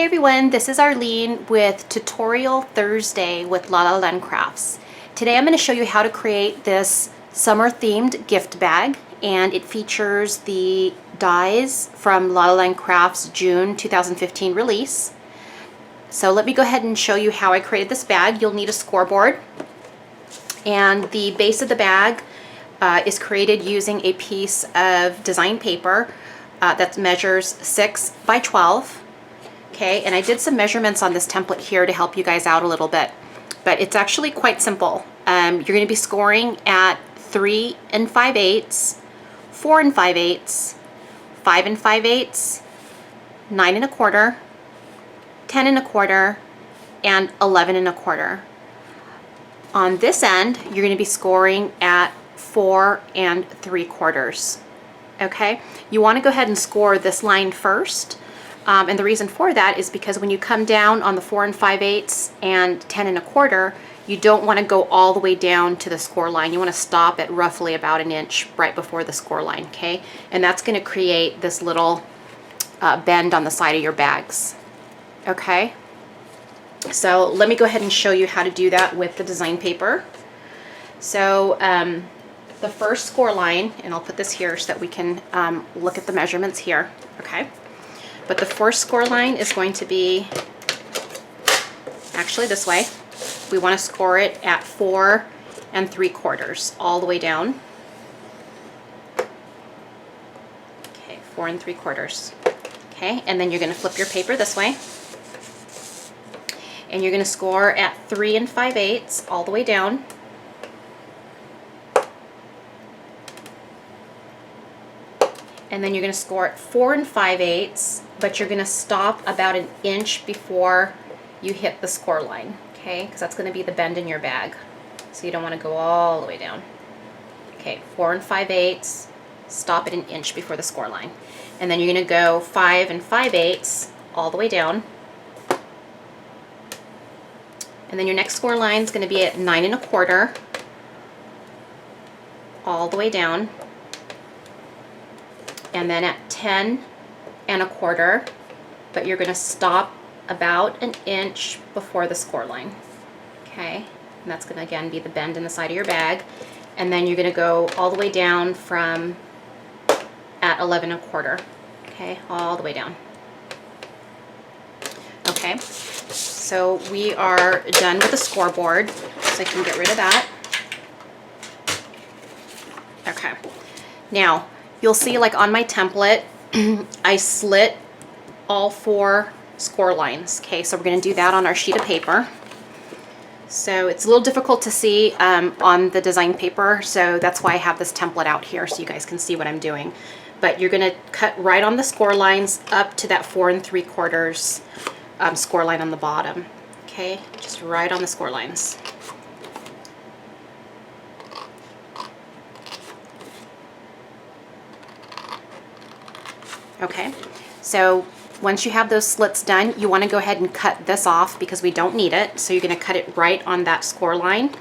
everyone, this is Arlene with Tutorial Thursday with LLLC Crafts. Today I'm going to show you how to create this summer themed gift bag, and it features the dies from LLLC Crafts June 2015 release. So let me go ahead and show you how I created this bag. You'll need a scoreboard, and the base of the bag is created using a piece of design paper that measures 6 by 12. Okay, and I did some measurements on this template here to help you guys out a little bit, but it's actually quite simple. You're going to be scoring at 3 5/8, 4 5/8, 5 5/8, 9 1/4, 10 1/4, and 11 1/4. On this end, you're going to be scoring at 4 3/4. Okay, you want to go ahead and score this line first. And the reason for that is because when you come down on the 4 5/8 and 10 1/4, you don't want to go all the way down to the score line. You want to stop at roughly about an inch right before the score line, okay? And that's going to create this little bend on the side of your bags, okay? So let me go ahead and show you how to do that with the design paper. So the first score line, and I'll put this here so that we can look at the measurements here, okay? But the first score line is going to be actually this way. We want to score it at 4 3/4 all the way down. Okay, 4 3/4. Okay, and then you're going to flip your paper this way. And you're going to score at 3 5/8 all the way down. And then you're going to score at 4 5/8, but you're going to stop about an inch before you hit the score line, okay? Because that's going to be the bend in your bag. So you don't want to go all the way down. Okay, 4 5/8, stop at an inch before the score line. And then you're going to go 5 5/8 all the way down. And then your next score line is going to be at 9 1/4 all the way down. And then at 10 1/4, but you're going to stop about an inch before the score line. Okay, and that's going to again be the bend in the side of your bag. And then you're going to go all the way down from at 11 1/4. Okay, all the way down. Okay, so we are done with the scoreboard, so I can get rid of that. Okay, now you'll see, like on my template, I slit all 4 score lines. Okay, so we're going to do that on our sheet of paper. So it's a little difficult to see on the design paper, so that's why I have this template out here so you guys can see what I'm doing. But you're going to cut right on the score lines up to that 4 3/4 score line on the bottom. Okay, just right on the score lines. Okay, so once you have those slits done, you want to go ahead and cut this off because we don't need it. So you're going to cut it right on that score line.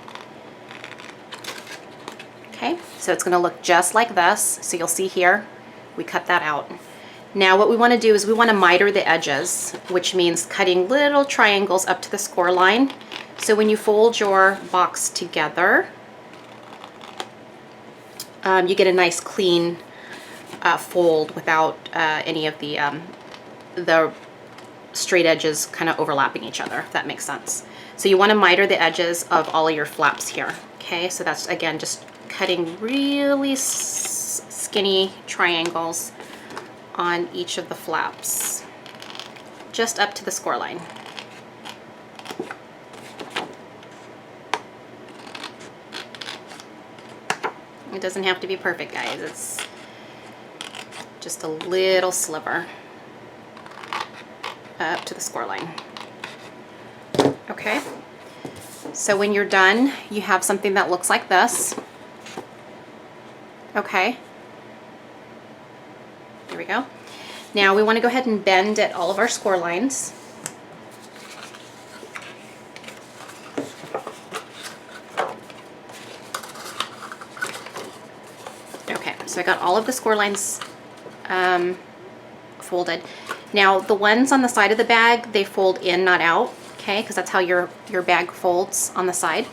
Okay, so it's going to look just like this. So you'll see here, we cut that out. Now what we want to do is we want to miter the edges, which means cutting little triangles up to the score line. So when you fold your box together, you get a nice clean fold without any of the straight edges kind of overlapping each other, if that makes sense. So you want to miter the edges of all of your flaps here. Okay, so that's again just cutting really skinny triangles on each of the flaps, just up to the score line. It doesn't have to be perfect, guys. It's just a little sliver up to the score line. Okay, so when you're done, you have something that looks like this. Okay, there we go. Now we want to go ahead and bend at all of our score lines. Okay, so I got all of the score lines folded. Now the ones on the side of the bag, they fold in, not out, okay? Because that's how your bag folds on the side.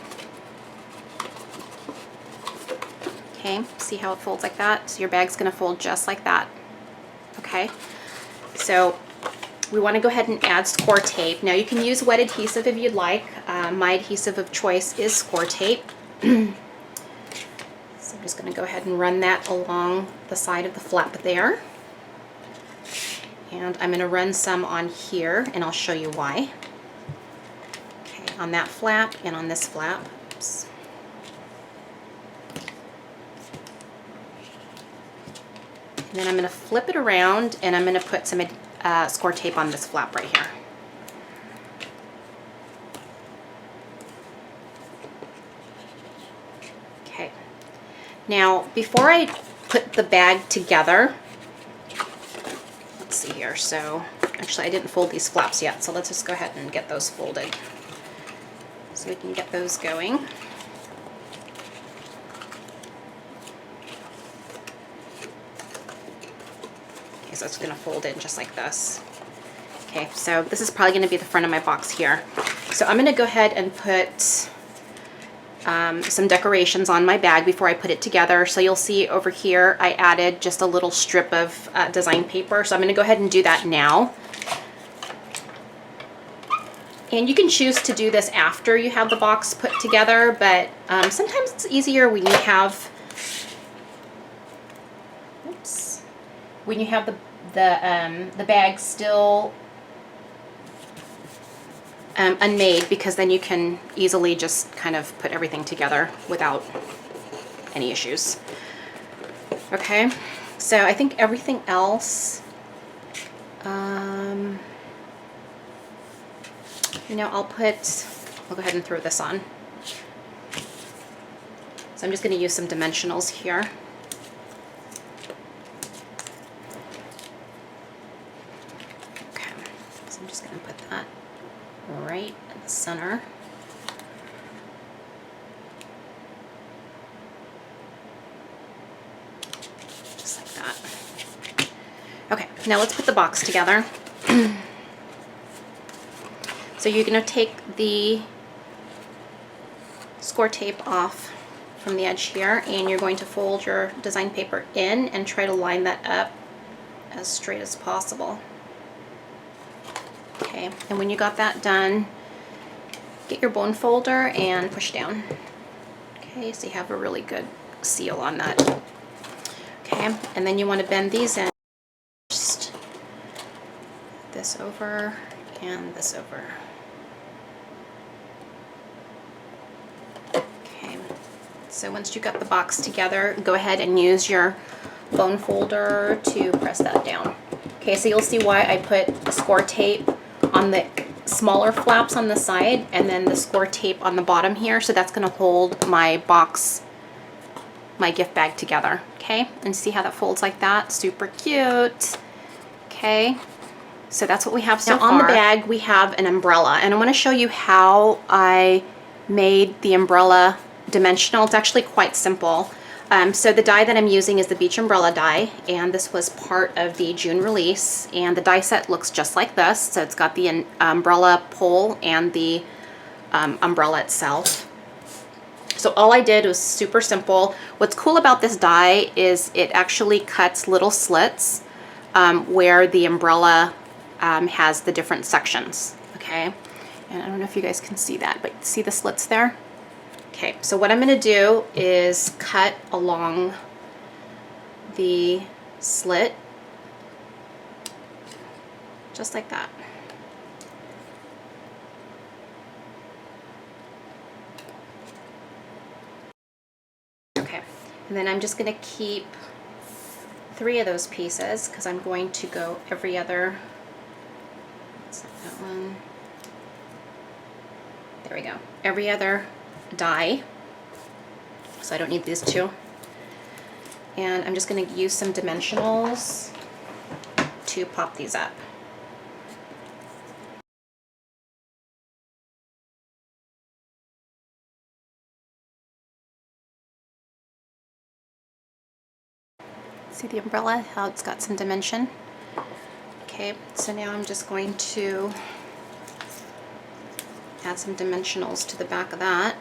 Okay, see how it folds like that? So your bag's gonna fold just like that, okay? So we wanna go ahead and add score tape. Now you can use wet adhesive if you'd like. My adhesive of choice is score tape. So I'm just gonna go ahead and run that along the side of the flap there. And I'm gonna run some on here, and I'll show you why. Okay, on that flap and on this flap. Oops. And then I'm gonna flip it around, and I'm gonna put some score tape on this flap right here. Okay. Now, before I put the bag together, let's see here. So, actually I didn't fold these flaps yet, so let's just go ahead and get those folded so we can get those going. Okay, so it's gonna fold in just like this. Okay, so this is probably gonna be the front of my box here. So I'm gonna go ahead and put some decorations on my bag before I put it together. So you'll see over here I added just a little strip of design paper. So I'm going to go ahead and do that now. And you can choose to do this after you have the box put together, but sometimes it's easier when you have, oops, when you have the bag still unmade, because then you can easily just kind of put everything together without any issues. Okay, so I think everything else, you know, I'll go ahead and throw this on. So I'm just going to use some dimensionals here. Okay, so I'm just going to put that right in the center. Just like that. Okay, now let's put the box together. So you're going to take the score tape off from the edge here, and you're going to fold your design paper in and try to line that up as straight as possible. Okay, and when you got that done, get your bone folder and push down. Okay, so you have a really good seal on that. Okay, and then you want to bend these in. First, this over and this over. Okay, so once you got the box together, go ahead and use your bone folder to press that down. Okay, so you'll see why I put score tape on the smaller flaps on the side and then the score tape on the bottom here. So that's going to hold my box, my gift bag together. Okay, and see how that folds like that? Super cute. Okay, so that's what we have so far. Now on the bag we have an umbrella, and I want to show you how I made the umbrella dimensional. It's actually quite simple. So the die that I'm using is the Beach Umbrella die, and this was part of the June release, and the die set looks just like this. So it's got the umbrella pole and the umbrella itself. So all I did was super simple. What's cool about this die is it actually cuts little slits where the umbrella has the different sections, okay? And I don't know if you guys can see that, but see the slits there? Okay, so what I'm going to do is cut along the slit, just like that. Okay, and then I'm just going to keep 3 of those pieces because I'm going to go every other, let's set that one, there we go, every other die, so I don't need these 2. And I'm just going to use some dimensionals to pop these up. See the umbrella, how it's got some dimension? Okay, so now I'm just going to add some dimensionals to the back of that.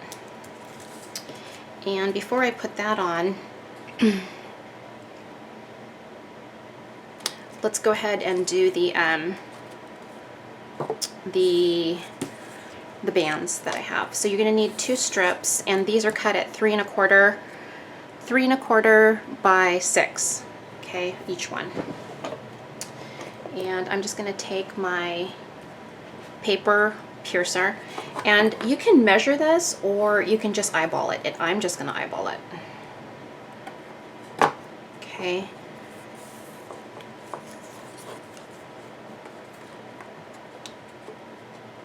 And before I put that on, let's go ahead and do the bands that I have. So you're going to need 2 strips, and these are cut at 3 1/4 by 6. Okay, each one. And I'm just going to take my paper piercer, and you can measure this or you can just eyeball it. I'm just going to eyeball it. Okay.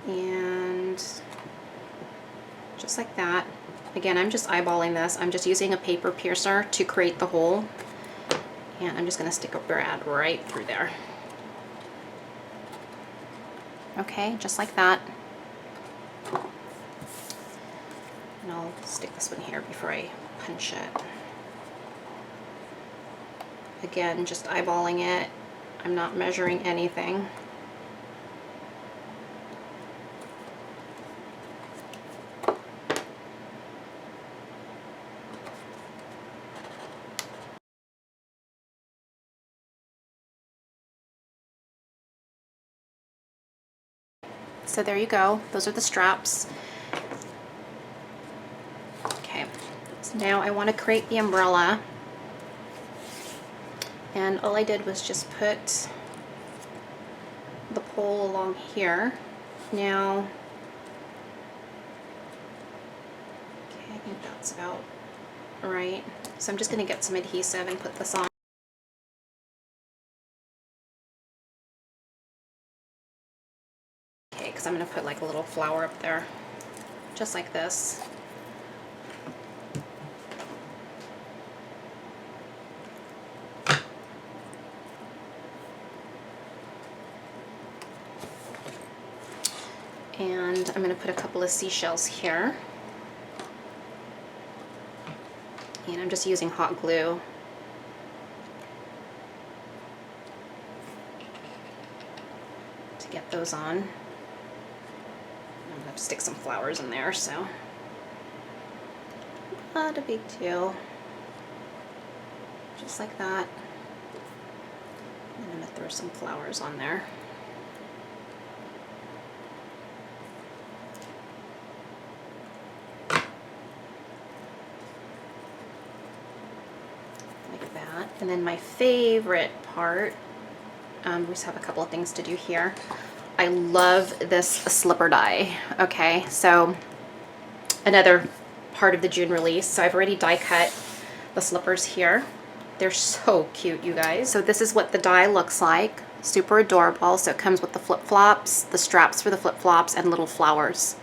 And just like that. Again, I'm just eyeballing this. I'm just using a paper piercer to create the hole. And I'm just going to stick a brad right through there. Okay, just like that. And I'll stick this one here before I punch it. Again, just eyeballing it. I'm not measuring anything. So there you go. Those are the straps. Okay, so now I want to create the umbrella. And all I did was just put the pole along here. Now, okay, I think that's about right. So I'm just going to get some adhesive and put this on. Okay, because I'm going to put like a little flower up there, just like this. And I'm going to put a couple of seashells here. And I'm just using hot glue. To get those on. I'm going to stick some flowers in there, so not a big deal. Just like that. And I'm going to throw some flowers on there. Like that. And then my favorite part, we just have a couple of things to do here. I love this slipper die. Okay, so another part of the June release. So I've already die cut the slippers here. They're so cute, you guys. So this is what the die looks like. Super adorable. So it comes with the flip-flops, the straps for the flip-flops, and little flowers.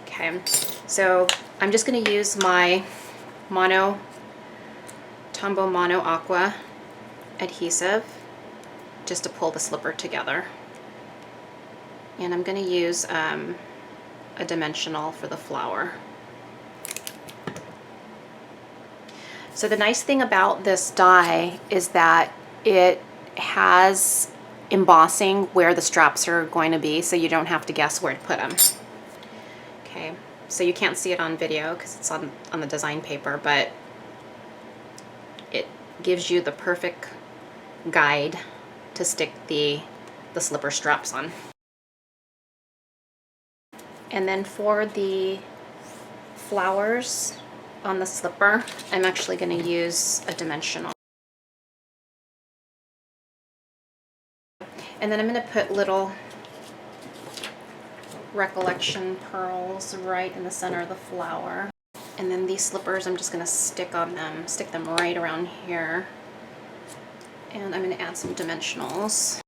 Okay, so I'm just going to use my Tombow Mono Aqua adhesive just to pull the slipper together. And I'm going to use a dimensional for the flower. So the nice thing about this die is that it has embossing where the straps are going to be, so you don't have to guess where to put them. Okay, so you can't see it on video because it's on the design paper, but it gives you the perfect guide to stick the slipper straps on. And then for the flowers on the slipper, I'm actually going to use a dimensional. And then I'm going to put little recollection pearls right in the center of the flower. And then these slippers, I'm just going to stick them right around here. And I'm going to add some dimensionals.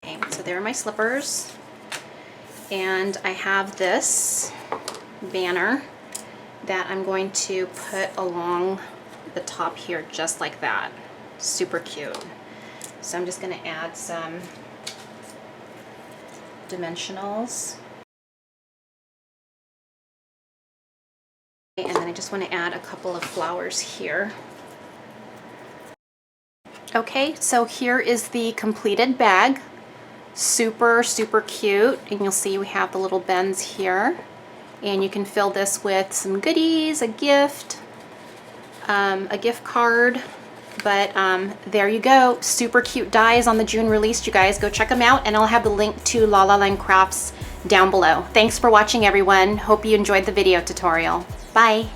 Okay, so there are my slippers. And I have this banner that I'm going to put along the top here just like that. Super cute. So I'm just going to add some dimensionals. And then I just want to add a couple of flowers here. Okay, so here is the completed bag. Super, super cute. And you'll see we have the little bends here. And you can fill this with some goodies, a gift card. But there you go. Super cute dies on the June release, you guys. Go check them out, and I'll have the link to LLLC Crafts down below. Thanks for watching, everyone. Hope you enjoyed the video tutorial. Bye.